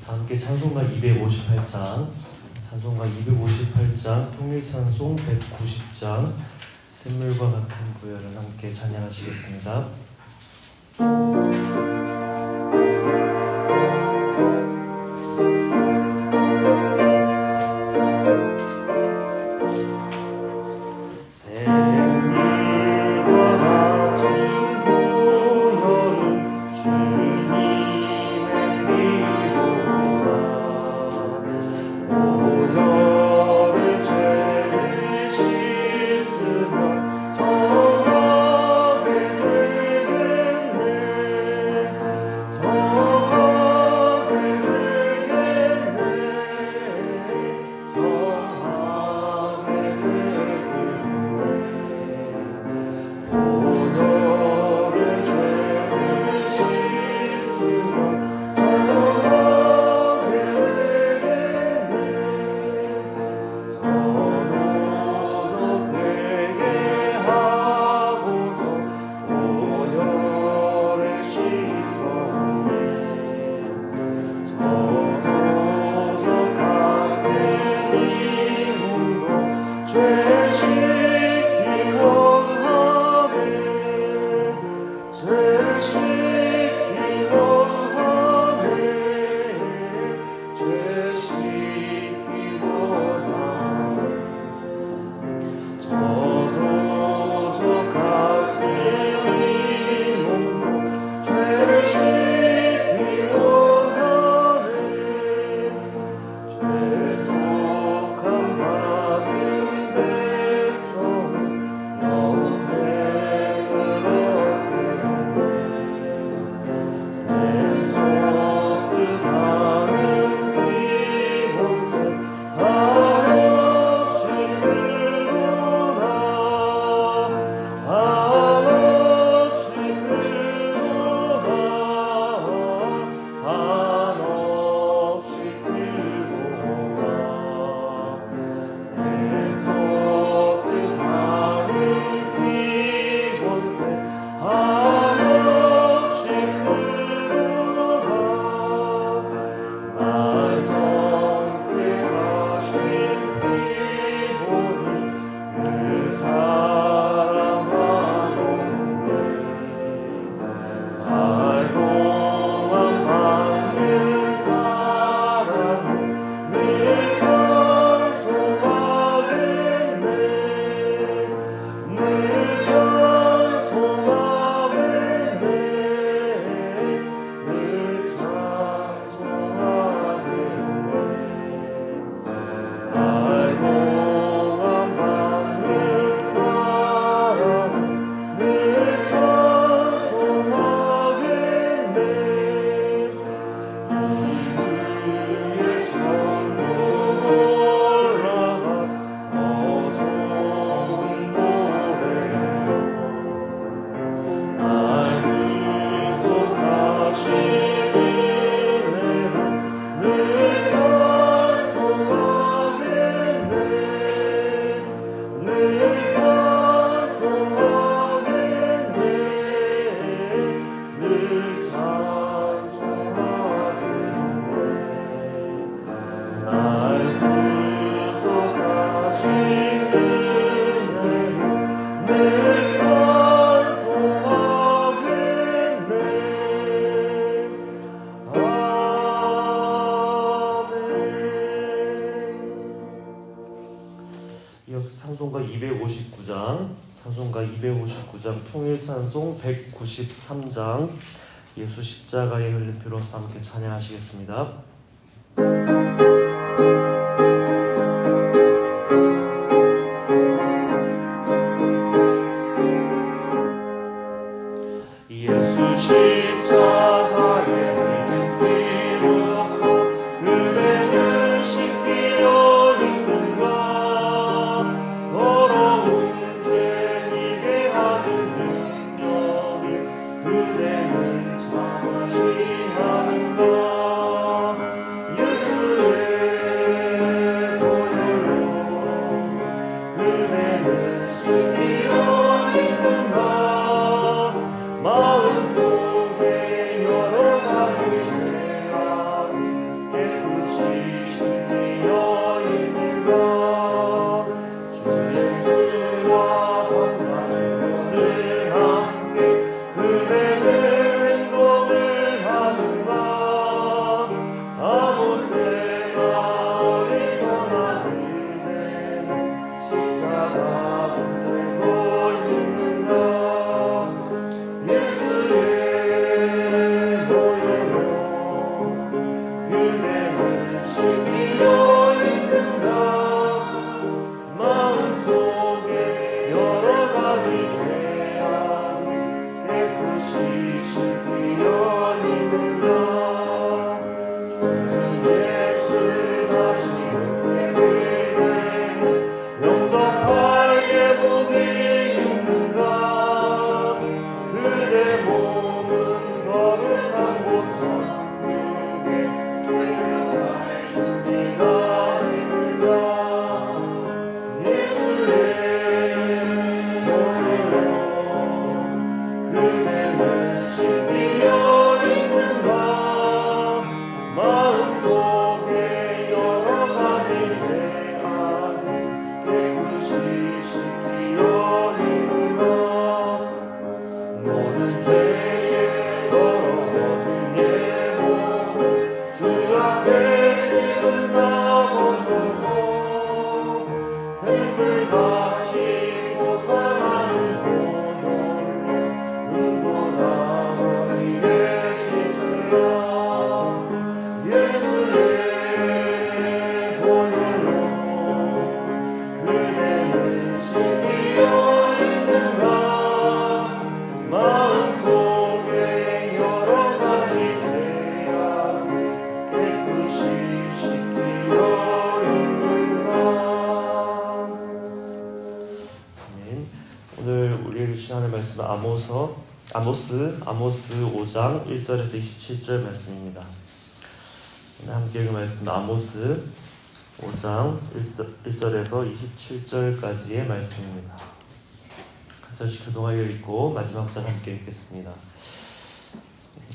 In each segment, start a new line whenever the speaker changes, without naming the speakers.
함께 찬송가 258장, 찬송가 258장, 통일찬송 190장, 샘물과 같은 보혈을 함께 찬양하시겠습니다. 찬송가 259장, 통일찬송 193장, 예수 십자가의 흘린 피로써 함께 찬양하시겠습니다. 예수 십자가의 흘린 피로써 그대는 씻기려 힘든가 더러운 죄이게 하는 능력을 그대는 참으시 하는가 말씀은 아모스 5장 1절에서 27절 말씀입니다. 함께 읽은 말씀은 아모스 5장 1절에서 27절까지의 말씀입니다. 한 절씩 교동하여 읽고 마지막 절 함께 읽겠습니다.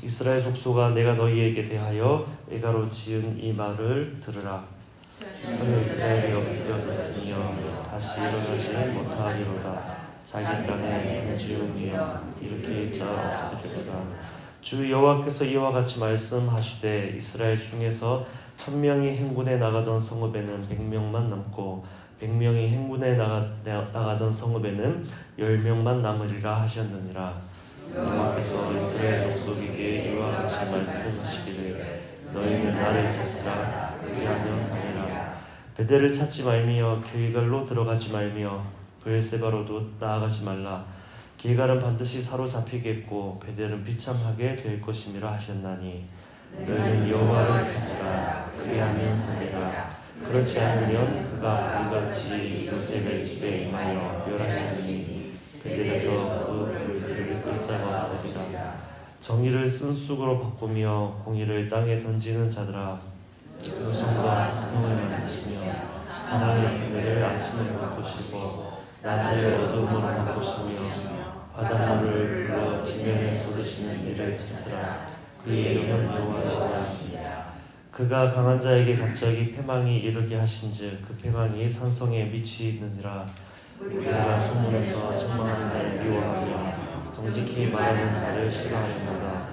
이스라엘 족속아, 내가 너희에게 대하여 애가로 지은 이 말을 들으라. 전혀 이스라엘이 엎드려졌으며 다시 일어나지 못하리로다. 자기 땅에 견지우며 일으킬 자 없으리로다. 주 여호와께서 이와 같이 말씀하시되 이스라엘 중에서 1000명이 행군에 나가던 성읍에는 100명만 남고 100명이 행군에 나가던 성읍에는 10명만 남으리라 하셨느니라. 여호와께서 이스라엘 족속에게 이와 같이 말씀하시기를 너희는 나를 찾으라. 그리하면 살리라. 베델을 찾지 말며 길갈로 들어가지 말며 브엘세바로도 나아가지 말라. 길갈은 반드시 사로잡히겠고 베델은 비참하게 될 것임이라 하셨나니 너희는 여호와를 찾으라. 그리하면 살리라. 그렇지 않으면 그가 불같이 요셉의 집에 임하여 멸하시니 베델에서 그 불길을 끌 자가 없으리라. 정의를 쓴쑥으로 바꾸며 공의를 땅에 던지는 자들아, 우성과 삼성을 만드시며 사랑의 그늘을 아침으로 바꾸시고 낮을 어두움으로 바꾸시며 바닷물을 불러 지면에 쏟으시는 이를 찾으라. 그의 이름은 여호와시라. 그가 강한 자에게 갑자기 패망이 이르게 하신즉 그 패망이 산성에 미치느니라. 우리가 소문에서 책망하는 자를 미워하며 정직히 말하는 자를 싫어하는도다.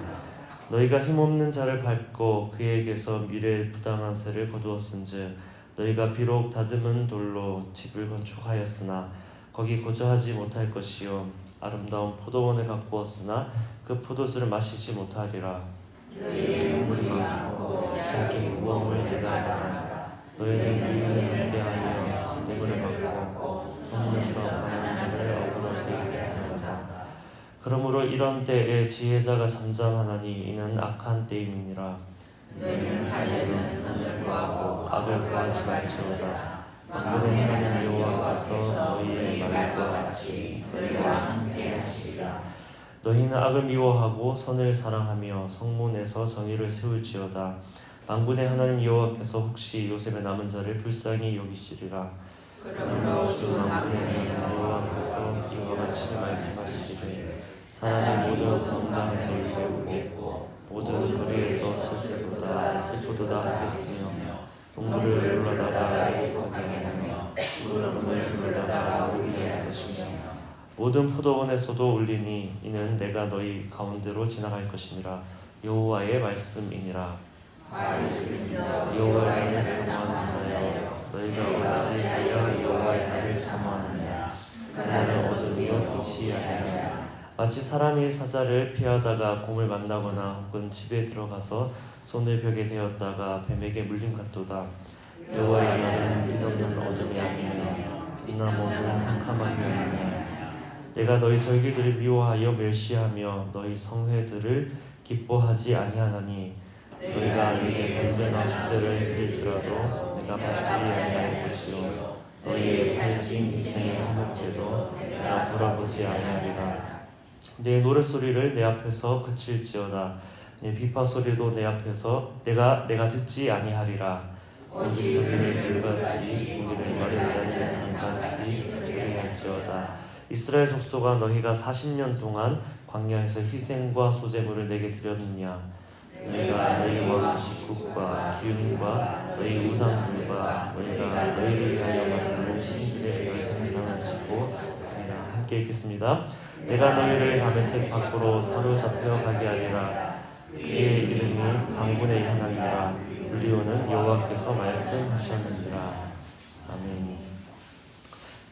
너희가 힘없는 자를 밟고 그에게서 미래의 부당한 세를 거두었은즉 너희가 비록 다듬은 돌로 집을 건축하였으나 거기 거주하지 못할 것이요 아름다운 포도원을 가꾸었으나 그 포도주를 마시지 못하리라. 너희의 눈물이 많고 자기 무거움을 내가 말하라. 너희는 미움을 함께하며 뇌물을 받고 소문에서 강한 자를 억울하게 하리라. 그러므로 이런 때에 지혜자가 잠잠하나니 이는 악한 때임이니라. 너희는 살려는 선을 구하고 악을 구하지 말지어다. 만군의 하나님 여호와께서 너희의 말과 같이 너희와 함께 하시리라. 너희는 악을 미워하고 선을 사랑하며 성문에서 정의를 세울지어다. 만군의 하나님 여호와께서 혹시 요셉의 남은 자를 불쌍히 여기시리라. 그러므로 주 만군의 하나님 여호와께서 이와 같이 말씀하시기를 사람이 모두 광장에서 울고 모든 거리에서 슬프도다 하겠으며 동물을 놀라다가 행복하게 하며 울음을 부르다가 울게 할 것이며 모든 포도원에서도 울리니 이는 내가 너희 가운데로 지나갈 것이니라. 여호와의 말씀이니라. 여호와의 날을 사모하는 자여, 너희가 어찌하여 여호와의 날을 사모하느냐. 그날은 어둠이요 빛이 아니라 마치 사람이 사자를 피하다가 곰을 만나거나 혹은 집에 들어가서 손을 벽에 대었다가 뱀에게 물림 같도다. 여호와의 날은 빛없는 어둠이 아니며 빛나 모든 캄캄하게 아니며 내가 너희 절기들을 미워하여 멸시하며 너희 성회들을 기뻐하지 아니하나니 너희가 내게 번제나 수제를 드릴지라도 내가 받지 아니할 것이요 너희의 살찐 인생의 화목제도 내가 돌아보지 아니하리라. 내 노랫소리를 내 앞에서 그칠지어다. 내 비파 소리도 내 앞에서 내가 듣지 아니하리라. 오직 저들의 물같이 우리를 마르지 않는 강같이 그리할지어다. 이스라엘 족속아, 너희가 40년 동안 광야에서 희생과 소제물을 내게 드렸느냐. 너희가 너희 왕 식국과 기운과 너희 우상들과 너희가 너희를 위하여 만든 신들에 대하여 형상을 짓고 아니라. 함께 읽겠습니다. 내가 너희를 다메섹 밖으로 사로잡혀 가게 하리라. 그의 이름이 방군의 하나님이라. 불리오는 여호와께서 말씀하셨느니라. 아멘.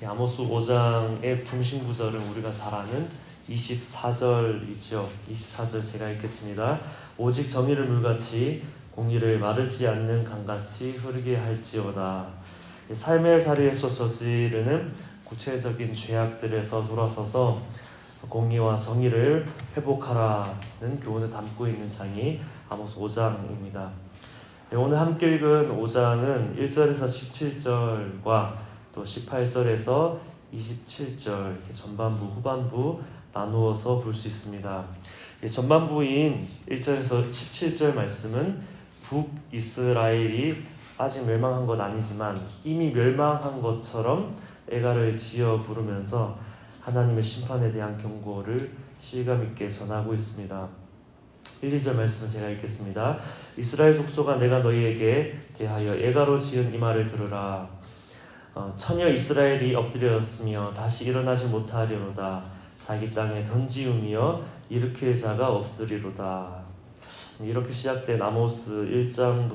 아모스 5장의 중심 구절은 우리가 잘 아는 24절이죠. 24절 제가 읽겠습니다. 오직 정의를 물같이 공의를 마르지 않는 강같이 흐르게 할지어다. 삶의 자리에서 저지르는 구체적인 죄악들에서 돌아서서 공의와 정의를 회복하라는 교훈을 담고 있는 장이 아모스 5장입니다. 오늘 함께 읽은 5장은 1절에서 17절과 또 18절에서 27절 이렇게 전반부 후반부 나누어서 볼 수 있습니다. 전반부인 1절에서 17절 말씀은 북이스라엘이 아직 멸망한 건 아니지만 이미 멸망한 것처럼 애가를 지어 부르면서 하나님의 심판에 대한 경고를 실감 있게 전하고 있습니다. 1, 2절 말씀을 제가 읽겠습니다. 이스라엘 족속아, 내가 너희에게 대하여 애가로 지은 이 말을 들으라. 처녀 이스라엘이 엎드렸으며 다시 일어나지 못하리로다. 자기 땅에 던지우며 일으킬 자가 없으리로다. 이렇게 시작된 아모스 5장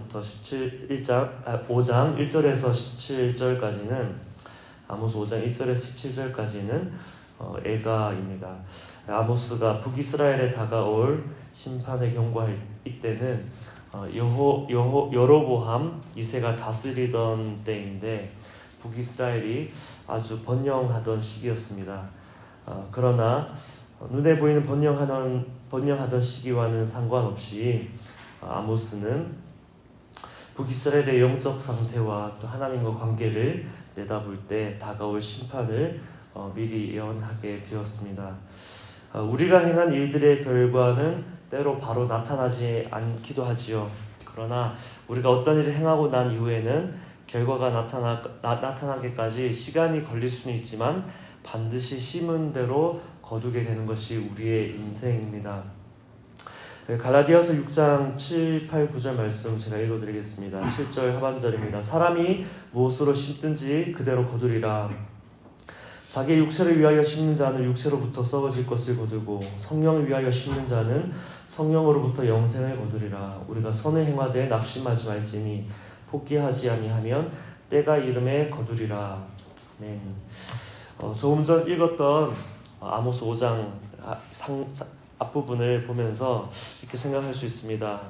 1절에서 17절까지는 아모스 5장 1절에서 17절까지는 애가입니다. 아모스가 북이스라엘에 다가올 심판의 경고할 이때는 여로보암 2세가 다스리던 때인데 북이스라엘이 아주 번영하던 시기였습니다. 그러나 눈에 보이는 번영하던 시기와는 상관없이 아모스는 북이스라엘의 영적 상태와 또 하나님과 관계를 내다볼 때 다가올 심판을 미리 예언하게 되었습니다. 우리가 행한 일들의 결과는 때로 바로 나타나지 않기도 하지요. 그러나 우리가 어떤 일을 행하고 난 이후에는 결과가 나타나기까지 시간이 걸릴 수는 있지만 반드시 심은 대로 거두게 되는 것이 우리의 인생입니다. 갈라디아서 6장 7, 8, 9절 말씀 제가 읽어드리겠습니다. 7절 하반절입니다. 사람이 무엇으로 심든지 그대로 거두리라. 자기의 육체를 위하여 심는 자는 육체로부터 썩어질 것을 거두고 성령을 위하여 심는 자는 성령으로부터 영생을 거두리라. 우리가 선을 행하되 낙심하지 말지니 포기하지 아니하면 때가 이름에 거두리라. 네. 조금 전 읽었던 아모스 5장 앞부분을 보면서 이렇게 생각할 수 있습니다.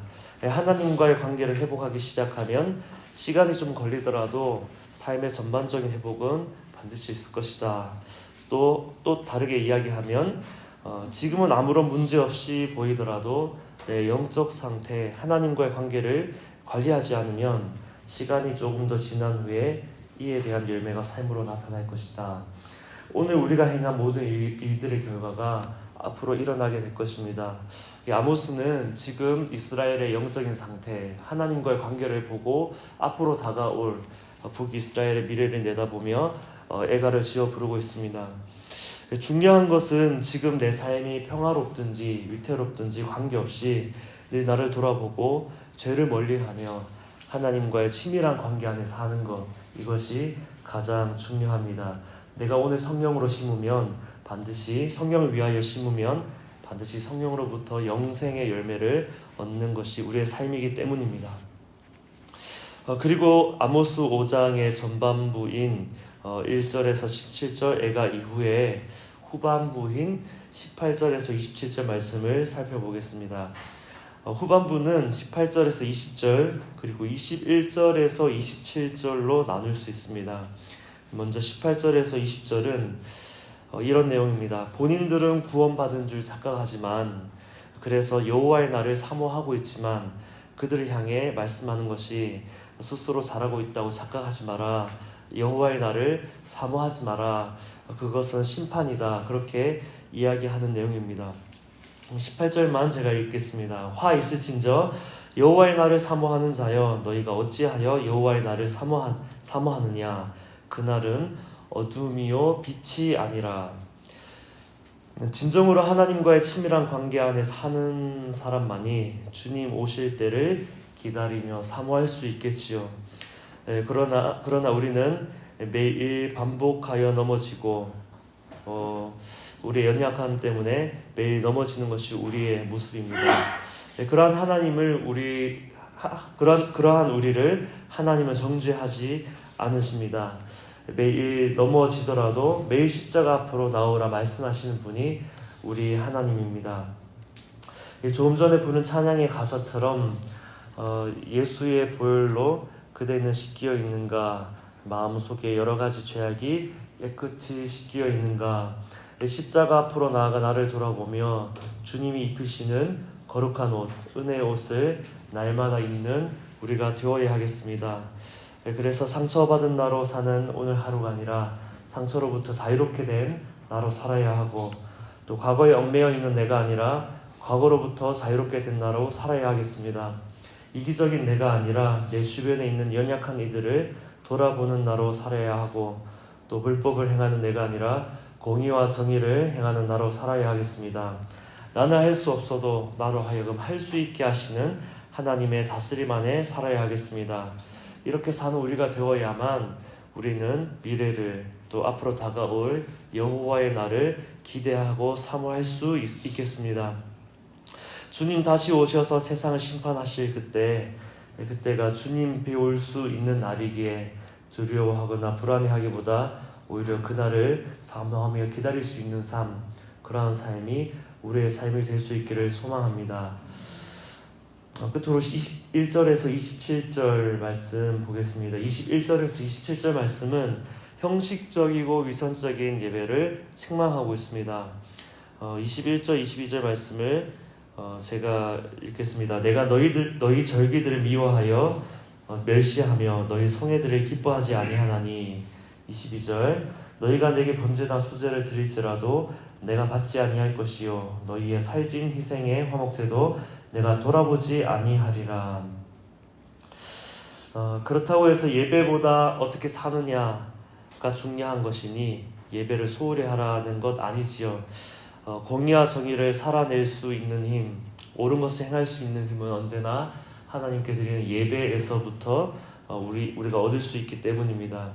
하나님과의 관계를 회복하기 시작하면 시간이 좀 걸리더라도 삶의 전반적인 회복은 반드시 있을 것이다. 또 다르게 이야기하면 지금은 아무런 문제 없이 보이더라도 내 영적 상태, 하나님과의 관계를 관리하지 않으면 시간이 조금 더 지난 후에 이에 대한 열매가 삶으로 나타날 것이다. 오늘 우리가 행한 모든 일들의 결과가 앞으로 일어나게 될 것입니다. 아모스는 지금 이스라엘의 영적인 상태, 하나님과의 관계를 보고 앞으로 다가올 북이스라엘의 미래를 내다보며 애가를 지어 부르고 있습니다. 중요한 것은 지금 내 삶이 평화롭든지 위태롭든지 관계없이 늘 나를 돌아보고 죄를 멀리하며 하나님과의 친밀한 관계 안에 사는 것, 이것이 가장 중요합니다. 내가 오늘 성령으로 심으면 반드시 성령을 위하여 심으면 반드시 성령으로부터 영생의 열매를 얻는 것이 우리의 삶이기 때문입니다. 그리고 아모스 5장의 전반부인 1절에서 17절 애가 이후에 후반부인 18절에서 27절 말씀을 살펴보겠습니다. 후반부는 18절에서 20절 그리고 21절에서 27절로 나눌 수 있습니다. 먼저 18절에서 20절은 이런 내용입니다. 본인들은 구원받은 줄 착각하지만 그래서 여호와의 날을 사모하고 있지만 그들을 향해 말씀하는 것이 스스로 잘하고 있다고 착각하지 마라. 여호와의 날을 사모하지 마라. 그것은 심판이다. 그렇게 이야기하는 내용입니다. 18절만 제가 읽겠습니다. 화 있을진저 여호와의 날을 사모하는 자여 너희가 어찌하여 여호와의 날을 사모하느냐. 그날은 어둠이요 빛이 아니라. 진정으로 하나님과의 친밀한 관계 안에 사는 사람만이 주님 오실 때를 기다리며 사모할 수 있겠지요. 그러나 우리는 매일 반복하여 넘어지고 우리의 연약함 때문에 매일 넘어지는 것이 우리의 모습입니다. 그러한 우리를 하나님은 정죄하지 않으십니다. 매일 넘어지더라도 매일 십자가 앞으로 나오라 말씀하시는 분이 우리 하나님입니다. 조금 전에 부른 찬양의 가사처럼 예수의 보혈로 그대는 씻겨 있는가, 마음속에 여러 가지 죄악이 깨끗이 씻겨 있는가, 십자가 앞으로 나아가 나를 돌아보며 주님이 입히시는 거룩한 옷, 은혜의 옷을 날마다 입는 우리가 되어야 하겠습니다. 그래서 상처받은 나로 사는 오늘 하루가 아니라 상처로부터 자유롭게 된 나로 살아야 하고 또 과거에 얽매여 있는 내가 아니라 과거로부터 자유롭게 된 나로 살아야 하겠습니다. 이기적인 내가 아니라 내 주변에 있는 연약한 이들을 돌아보는 나로 살아야 하고, 또 불법을 행하는 내가 아니라 공의와 정의를 행하는 나로 살아야 하겠습니다. 나는 할 수 없어도 나로 하여금 할 수 있게 하시는 하나님의 다스림 안에 살아야 하겠습니다. 이렇게 사는 우리가 되어야만 우리는 미래를, 또 앞으로 다가올 여호와의 날을 기대하고 사모할 수 있겠습니다. 주님 다시 오셔서 세상을 심판하실 그때가 주님 배울 수 있는 날이기에 두려워하거나 불안해하기보다 오히려 그날을 사모하며 기다릴 수 있는 삶, 그러한 삶이 우리의 삶이 될 수 있기를 소망합니다. 끝으로 21절에서 27절 말씀 보겠습니다. 21절에서 27절 말씀은 형식적이고 위선적인 예배를 책망하고 있습니다. 21절, 22절 말씀을 제가 읽겠습니다. 내가 너희 절기들을 미워하여 멸시하며 너희 성회들을 기뻐하지 아니하나니. 22절 너희가 내게 번제나 수제를 드릴지라도 내가 받지 아니할 것이요 너희의 살진 희생의 화목제도 내가 돌아보지 아니하리라. 그렇다고 해서 예배보다 어떻게 사느냐가 중요한 것이니 예배를 소홀히 하라는 것 아니지요. 공의와 정의를 살아낼 수 있는 힘, 옳은 것을 행할 수 있는 힘은 언제나 하나님께 드리는 예배에서부터 우리가 얻을 수 있기 때문입니다.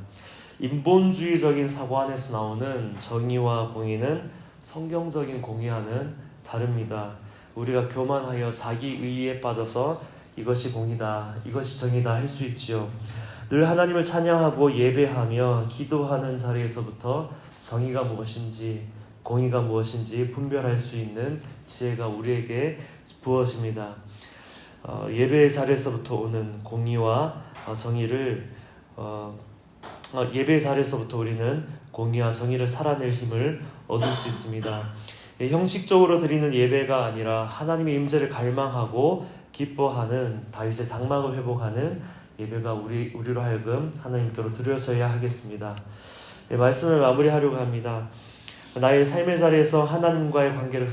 인본주의적인 사고 안에서 나오는 정의와 공의는 성경적인 공의와는 다릅니다. 우리가 교만하여 자기 의의에 빠져서 이것이 공의다, 이것이 정의다 할 수 있지요. 늘 하나님을 찬양하고 예배하며 기도하는 자리에서부터 정의가 무엇인지 공의가 무엇인지 분별할 수 있는 지혜가 우리에게 부어집니다. 예배의 자리에서부터 오는 공의와 정의를 예배의 자리에서부터 우리는 공의와 정의를 살아낼 힘을 얻을 수 있습니다. 형식적으로 드리는 예배가 아니라 하나님의 임재를 갈망하고 기뻐하는 다윗의 장막을 회복하는 예배가 우리로 하여금 하나님께로 드려져야 하겠습니다. 말씀을 마무리하려고 합니다. 나의 삶의 자리에서 하나님과의 관계를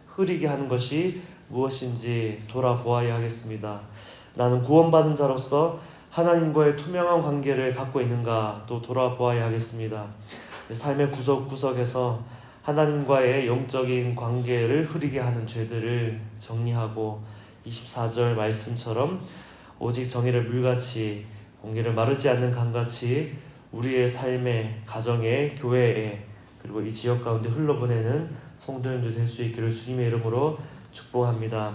흐리게 하는 것이 무엇인지 돌아보아야 하겠습니다. 나는 구원받은 자로서 하나님과의 투명한 관계를 갖고 있는가 또 돌아보아야 하겠습니다. 삶의 구석구석에서 하나님과의 영적인 관계를 흐리게 하는 죄들을 정리하고 24절 말씀처럼 오직 정의를 물같이 공의를 마르지 않는 강같이 우리의 삶에, 가정에, 교회에 그리고 이 지역 가운데 흘러보내는 성도님들 될 수 있기를 주님의 이름으로 축복합니다.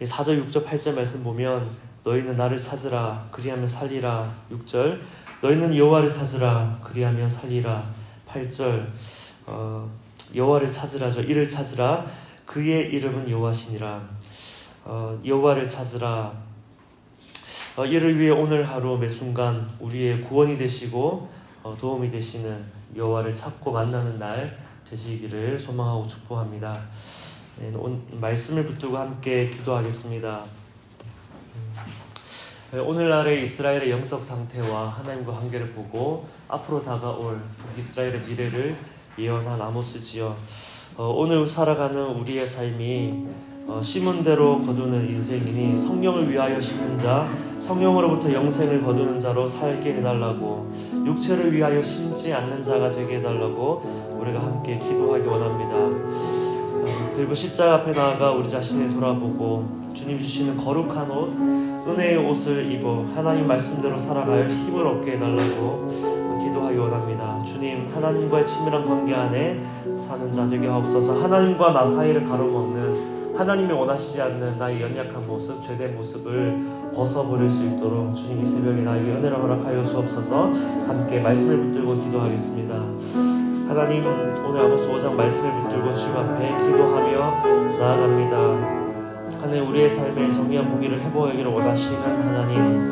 4절, 6절, 8절 말씀 보면 너희는 나를 찾으라 그리하면 살리라. 6절 너희는 여호와를 찾으라 그리하면 살리라. 8절 여호와를 찾으라죠. 이를 찾으라 그의 이름은 여호와시니라. 여호와를 찾으라. 이를 위해 오늘 하루 매 순간 우리의 구원이 되시고 도움이 되시는 여호와를 찾고 만나는 날 되시기를 소망하고 축복합니다. 말씀을 붙들고 함께 기도하겠습니다. 오늘날의 이스라엘의 영적 상태와 하나님과 관계를 보고 앞으로 다가올 북이스라엘의 미래를 예언한 아모스지요. 오늘 살아가는 우리의 삶이 심은 대로 거두는 인생이니 성령을 위하여 심는 자, 성령으로부터 영생을 거두는 자로 살게 해달라고, 육체를 위하여 심지 않는 자가 되게 해달라고 우리가 함께 기도하기 원합니다. 그리고 십자가 앞에 나아가 우리 자신을 돌아보고 주님 주시는 거룩한 옷, 은혜의 옷을 입어 하나님 말씀대로 살아갈 힘을 얻게 해달라고 기도하기 원합니다. 주님, 하나님과의 친밀한 관계 안에 사는 자 되게 하옵소서. 하나님과 나 사이를 가로막는 하나님이 원하시지 않는 나의 연약한 모습, 죄된 모습을 벗어버릴 수 있도록 주님 이 새벽에 나에게 은혜를 허락하여 주옵소서. 함께 말씀을 붙들고 기도하겠습니다. 하나님, 오늘 아모스 5장 말씀을 붙들고 주님 앞에 기도하며 나아갑니다. 하나님, 우리의 삶에 정의와 공의를 회복하기를 원하시는 하나님,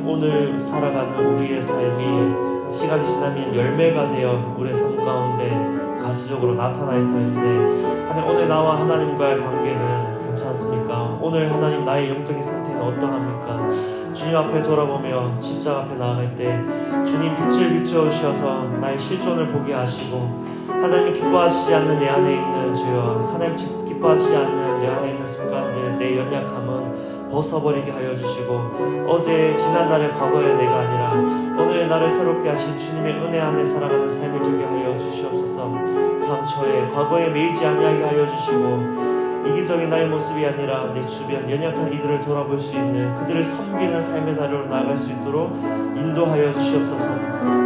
오늘 살아가는 우리의 삶이 시간이 지나면 열매가 되어 우리의 삶 가운데 가시적으로 나타날 터인데, 하나님, 오늘 나와 하나님과의 관계는 괜찮습니까? 오늘 하나님 나의 영적인 상태가 상태는 어떠합니까? 주님 앞에 돌아보며 십자가 앞에 나아갈 때 주님 빛을 비추어주셔서 나의 실존을 보게 하시고 하나님 기뻐하시지 않는 내 안에 있는 죄와 하나님 기뻐하시지 않는 내 안에 있는 습관들, 내 연약함은 벗어버리게 하여 주시고 어제 지난날의 과거의 내가 아니라 오늘 나를 새롭게 하신 주님의 은혜 안에 살아가는 삶이 되게 하여 주시옵소서. 상처에 과거에 매이지 아니하게 하여 주시고 이기적인 나의 모습이 아니라 내 주변 연약한 이들을 돌아볼 수 있는 그들을 섬기는 삶의 자리로 나아갈 수 있도록 인도하여 주시옵소서.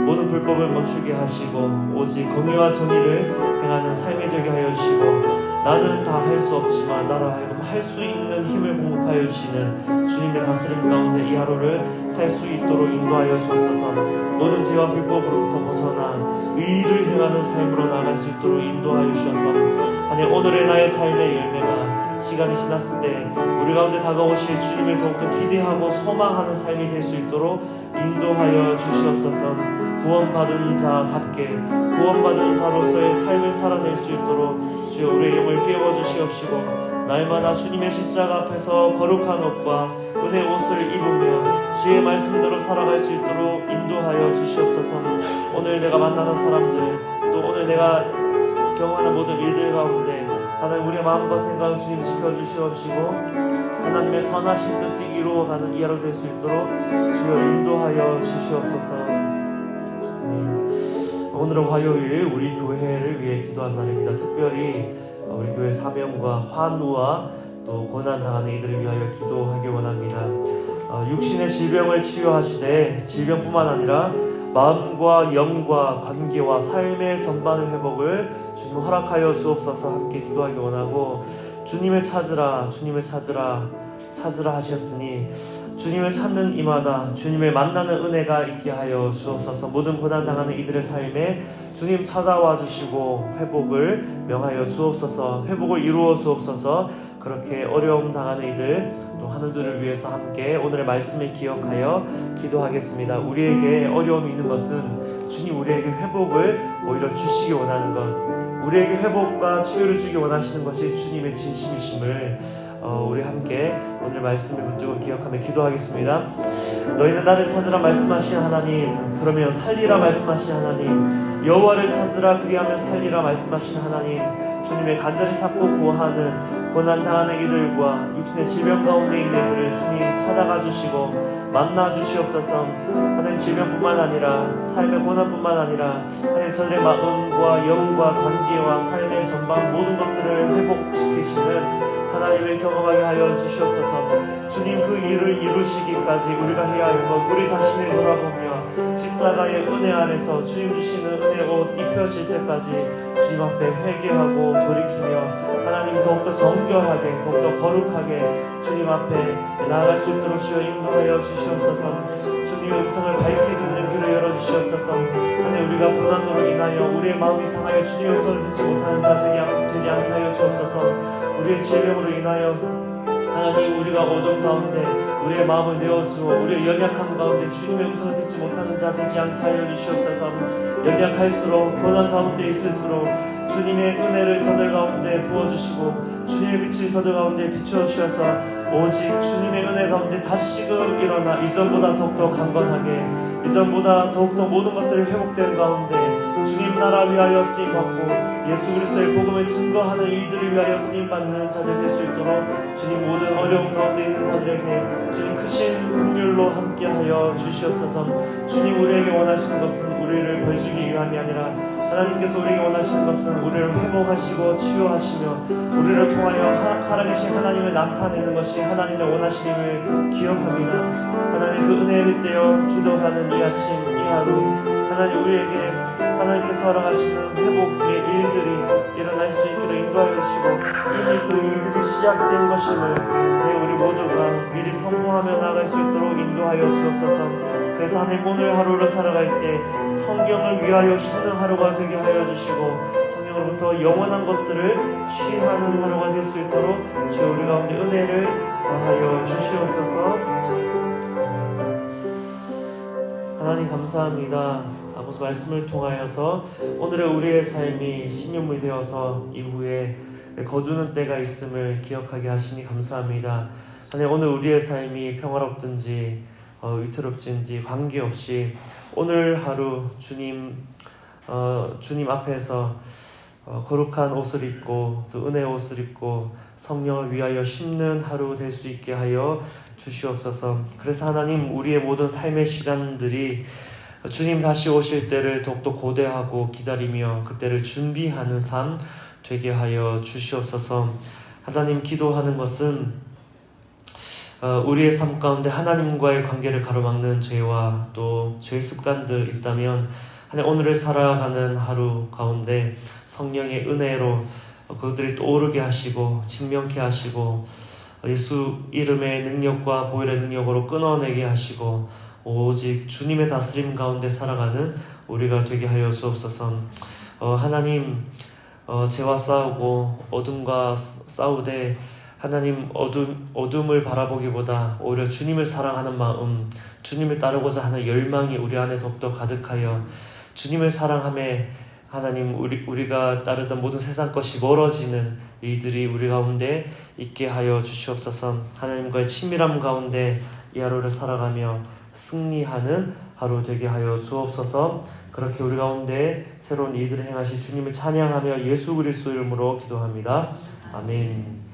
모든 불법을 멈추게 하시고 오직 공의와 정의를 행하는 삶이 되게 하여 주시고 나는 다 할 수 없지만 나로 하여금 할 수 있는 힘을 공급하여 주시는 주님의 다스림 가운데 이 하루를 살 수 있도록 인도하여 주옵소서. 모든 죄와 불법으로부터 벗어나 의를 행하는 삶으로 나아갈 수 있도록 인도하여 주셔서 하나님 오늘의 나의 삶의 열매가 시간이 지났을 때 우리 가운데 다가오실 주님을 더욱더 기대하고 소망하는 삶이 될 수 있도록 인도하여 주시옵소서. 구원받은 자답게 구원받은 자로서의 삶을 살아낼 수 있도록 주여 우리의 영을 깨워주시옵시고 날마다 주님의 십자가 앞에서 거룩한 옷과 은혜 옷을 입으며 주의 말씀대로 살아갈 수 있도록 인도하여 주시옵소서. 오늘 내가 만나는 사람들 또 오늘 내가 경험하는 모든 일들 가운데 하나님 우리의 마음과 생각을 주님 지켜주시옵시고 하나님의 선하신 뜻이 이루어가는 이 하루 될 수 있도록 주여 인도하여 주시옵소서. 오늘은 화요일 우리 교회를 위해 기도한 날입니다. 특별히 우리 교회 사명과 환우와 또 고난당하는 이들을 위하여 기도하길 원합니다. 육신의 질병을 치유하시되 질병뿐만 아니라 마음과 영과 관계와 삶의 전반의 회복을 주님 허락하여 주옵소서. 함께 기도하기 원하고 주님을 찾으라 주님을 찾으라 하셨으니 주님을 찾는 이마다 주님을 만나는 은혜가 있게 하여 주옵소서. 모든 고난당하는 이들의 삶에 주님 찾아와 주시고 회복을 명하여 주옵소서. 회복을 이루어 주옵소서. 그렇게 어려움 당하는 이들 또 하늘들을 위해서 함께 오늘의 말씀을 기억하여 기도하겠습니다. 우리에게 어려움이 있는 것은 주님 우리에게 회복을 오히려 주시기 원하는 것, 우리에게 회복과 치유를 주기 원하시는 것이 주님의 진심이심을 우리 함께 오늘 말씀을 붙들고 기억하며 기도하겠습니다. 너희는 나를 찾으라 말씀하신 하나님, 그러면 살리라 말씀하신 하나님, 여호와를 찾으라 그리하면 살리라 말씀하신 하나님, 주님의 간절히 찾고 구하는 고난당하는 이들과 육신의 질병 가운데 있는 이들을 주님 찾아가 주시고 만나 주시옵소서. 하나님 질병뿐만 아니라 삶의 고난뿐만 아니라 하나님 저들의 마음과 영과 관계와 삶의 전반 모든 것들을 회복시키시는 하나님을 경험하게 하여 주시옵소서. 주님 그 일을 이루시기까지 우리가 해야 할 것, 우리 자신을 돌아보며 십자가의 은혜 안에서 주님 주시는 은혜 옷 입혀질 때까지 주님 앞에 회개하고 돌이키며 하나님 더욱더 정결하게 더욱더 거룩하게 주님 앞에 나아갈 수 있도록 주여 인도하여 주시옵소서. 주님의 음성을 밝게 듣는 귀를 열어주시옵소서. 하나님 우리가 고난으로 인하여 우리의 마음이 상하여 주님의 음성을 듣지 못하는 자들이 되지 않게 하여 주옵소서. 우리의 질병으로 인하여 하나님 우리가 어둠 가운데 우리의 마음을 내어주어 우리의 연약함 가운데 주님의 음성을 듣지 못하는 자 되지 않게 하여 주시옵소서. 연약할수록 고난 가운데 있을수록 주님의 은혜를 저들 가운데 부어주시고 주님의 빛을 저들 가운데 비추어 주셔서 오직 주님의 은혜 가운데 다시금 일어나 이전보다 더욱더 강건하게 이전보다 더욱더 모든 것들이 회복된 가운데 주님 나라 위하여 쓰임받고 예수 그리스도의 복음을 증거하는 일들을 위하여 쓰임받는 자들 될 수 있도록 주님 모든 어려움 가운데 있는 자들에게 주님 크신 긍휼로 함께하여 주시옵소서. 주님 우리에게 원하시는 것은 우리를 벌주기 위함이 아니라 하나님께서 우리에게 원하시는 것은 우리를 회복하시고 치유하시며 우리를 통하여 살아계신 하나님을 나타내는 것이 하나님의 원하심임을 기억합니다. 하나님 그 은혜에 빗대어 기도하는 이 아침 이 하루 하나님 우리에게 하나님께서 허락하시는 회복의 일들이 일어날 수 있도록 인도하여 주시고 이미 그 일들이 시작된 것임을 우리 모두가 미리 선포하며 나아갈 수 있도록 인도하여 주옵소서. 그래서 하나님 오늘 하루를 살아갈 때 성경을 위하여 심는 하루가 되게 하여 주시고 성경으로부터 영원한 것들을 취하는 하루가 될 수 있도록 주여 우리 가운데 은혜를 더하여 주시옵소서. 하나님 감사합니다. 아버지 말씀을 통하여서 오늘의 우리의 삶이 신명물이 되어서 이후에 거두는 때가 있음을 기억하게 하시니 감사합니다. 하나님, 오늘 우리의 삶이 평화롭든지 위태롭든지 관계없이 오늘 하루 주님 앞에서 거룩한 옷을 입고 또 은혜의 옷을 입고 성령을 위하여 심는 하루 될 수 있게 하여 주시옵소서. 그래서 하나님, 우리의 모든 삶의 시간들이 주님 다시 오실 때를 더욱더 고대하고 기다리며 그때를 준비하는 삶 되게 하여 주시옵소서. 하나님, 기도하는 것은 우리의 삶 가운데 하나님과의 관계를 가로막는 죄와 또 죄의 습관들 있다면 하나님, 오늘을 살아가는 하루 가운데 성령의 은혜로 그들이 떠오르게 하시고 직면케 하시고 예수 이름의 능력과 보혈의 능력으로 끊어내게 하시고 오직 주님의 다스림 가운데 살아가는 우리가 되게 하여 주옵소서. 하나님, 죄와 싸우고 어둠과 싸우되 하나님, 어둠을 바라보기보다 오히려 주님을 사랑하는 마음, 주님을 따르고자 하는 열망이 우리 안에 더욱더 가득하여 주님을 사랑함에 하나님, 우리가 따르던 모든 세상 것이 멀어지는 일들이 우리 가운데 있게 하여 주시옵소서. 하나님과의 친밀함 가운데 이 하루를 살아가며 승리하는 하루 되게 하여 주옵소서. 그렇게 우리 가운데 새로운 일들을 행하시 주님을 찬양하며 예수 그리스도 이름으로 기도합니다. 아멘.